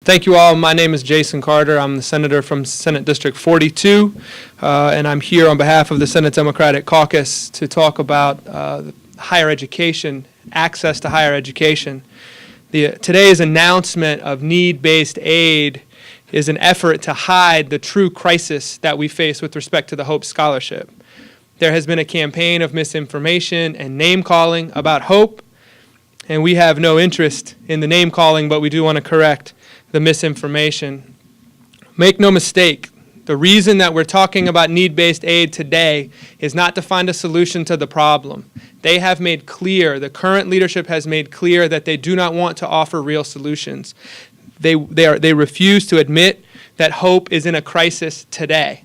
Thank you all. My name is Jason Carter. I'm the senator from Senate District 42, and I'm here on behalf of the Senate Democratic Caucus to talk about higher education, access to higher education. Today's announcement of need-based aid is an effort to hide the true crisis that we face with respect to the Hope Scholarship. There has been a campaign of misinformation and name-calling about Hope, and we have no interest in the name-calling, but we do want to correct the misinformation. Make no mistake, the reason that we're talking about need-based aid today is not to find a solution to the problem. They have made clear, the current leadership has made clear that they do not want to offer real solutions. They refuse to admit that Hope is in a crisis today.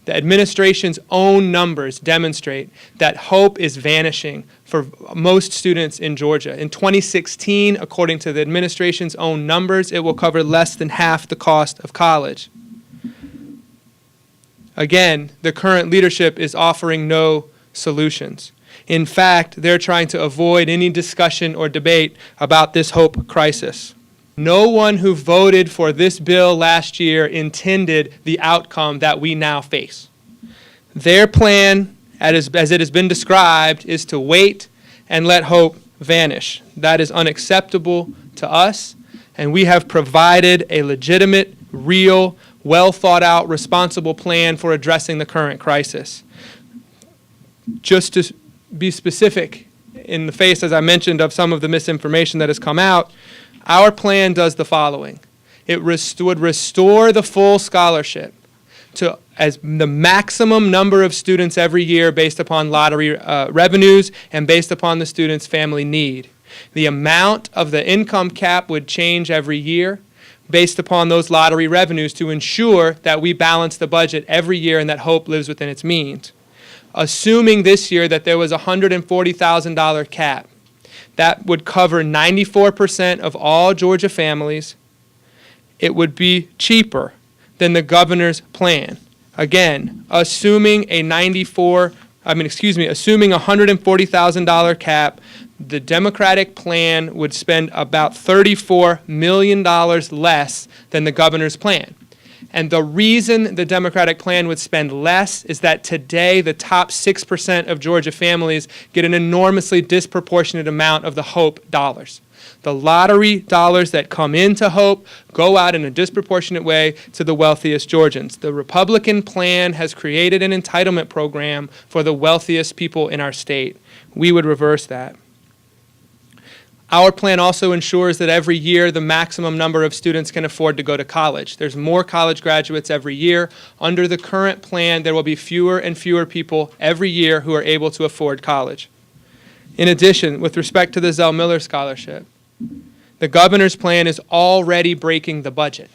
The administration's own numbers demonstrate that Hope is vanishing for most students in Georgia. In 2016, according to the administration's own numbers, it will cover less than half the cost of college. Again, the current leadership is offering no solutions. In fact, they're trying to avoid any discussion or debate about this Hope crisis. No one who voted for this bill last year intended the outcome that we now face. Their plan, as it has been described, is to wait and let Hope vanish. That is unacceptable to us, and we have provided a legitimate, real, well-thought-out, responsible plan for addressing the current crisis. Just to be specific, in the face, as I mentioned, of some of the misinformation that has come out, our plan does the following. It would restore the full scholarship to as the maximum number of students every year based upon lottery revenues and based upon the student's family need. The amount of the income cap would change every year based upon those lottery revenues to ensure that we balance the budget every year and that Hope lives within its means. Assuming this year that there was a $140,000 cap, that would cover 94% of all Georgia families. It would be cheaper than the governor's plan. Again, assuming a $140,000 cap, the Democratic plan would spend about $34 million less than the governor's plan. And the reason the Democratic plan would spend less is that today the top 6% of Georgia families get an enormously disproportionate amount of the Hope dollars. The lottery dollars that come into Hope go out in a disproportionate way to the wealthiest Georgians. The Republican plan has created an entitlement program for the wealthiest people in our state. We would reverse that. Our plan also ensures that every year the maximum number of students can afford to go to college. There's more college graduates every year. Under the current plan, there will be fewer and fewer people every year who are able to afford college. In addition, with respect to the Zell Miller Scholarship, the governor's plan is already breaking the budget.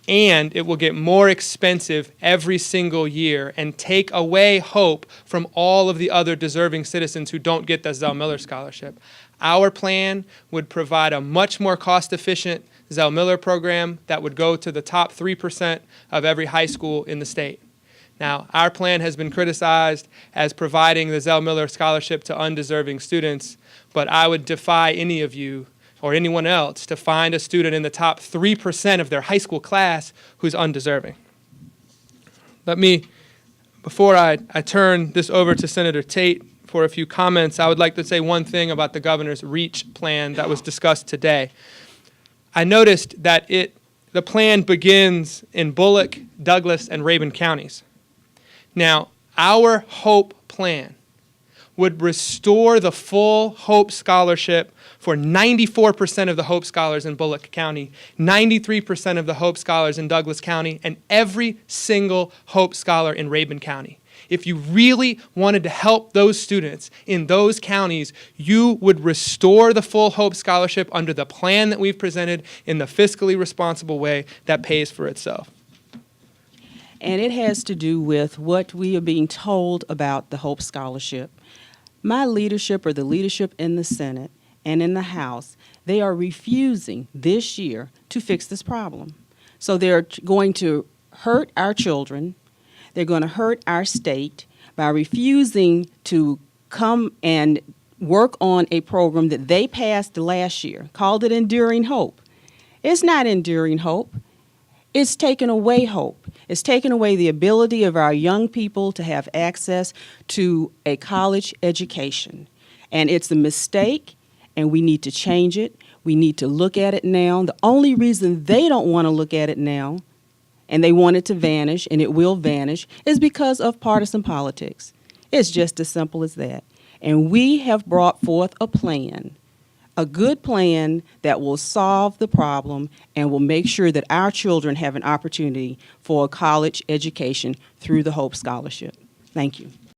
And it will get more expensive every single year and take away hope from all of the other deserving citizens who don't get the Zell Miller Scholarship. Our plan would provide a much more cost-efficient Zell Miller program that would go to the top 3% of every high school in the state. Now, our plan has been criticized as providing the Zell Miller Scholarship to undeserving students, but I would defy any of you or anyone else to find a student in the top 3% of their high school class who's undeserving. Before I turn this over to Senator Tate for a few comments, I would like to say one thing about the governor's REACH plan that was discussed today. I noticed that the plan begins in Bullock, Douglas, and Rabun counties. Now, our Hope plan would restore the full Hope Scholarship for 94% of the Hope Scholars in Bullock County, 93% of the Hope Scholars in Douglas County, and every single Hope Scholar in Rabun County. If you really wanted to help those students in those counties, you would restore the full Hope Scholarship under the plan that we've presented in the fiscally responsible way that pays for itself. And it has to do with what we are being told about the Hope Scholarship. My leadership, or the leadership in the Senate and in the House, they are refusing this year to fix this problem. So they're going to hurt our children. They're going to hurt our state by refusing to come and work on a program that they passed last year, called it Enduring Hope. It's not enduring hope. It's taken away hope. It's taken away the ability of our young people to have access to a college education. And it's a mistake, and we need to change it. We need to look at it now. The only reason they don't want to look at it now, and they want it to vanish, and it will vanish, is because of partisan politics. It's just as simple as that. And we have brought forth a plan, a good plan that will solve the problem and will make sure that our children have an opportunity for a college education through the Hope Scholarship. Thank you.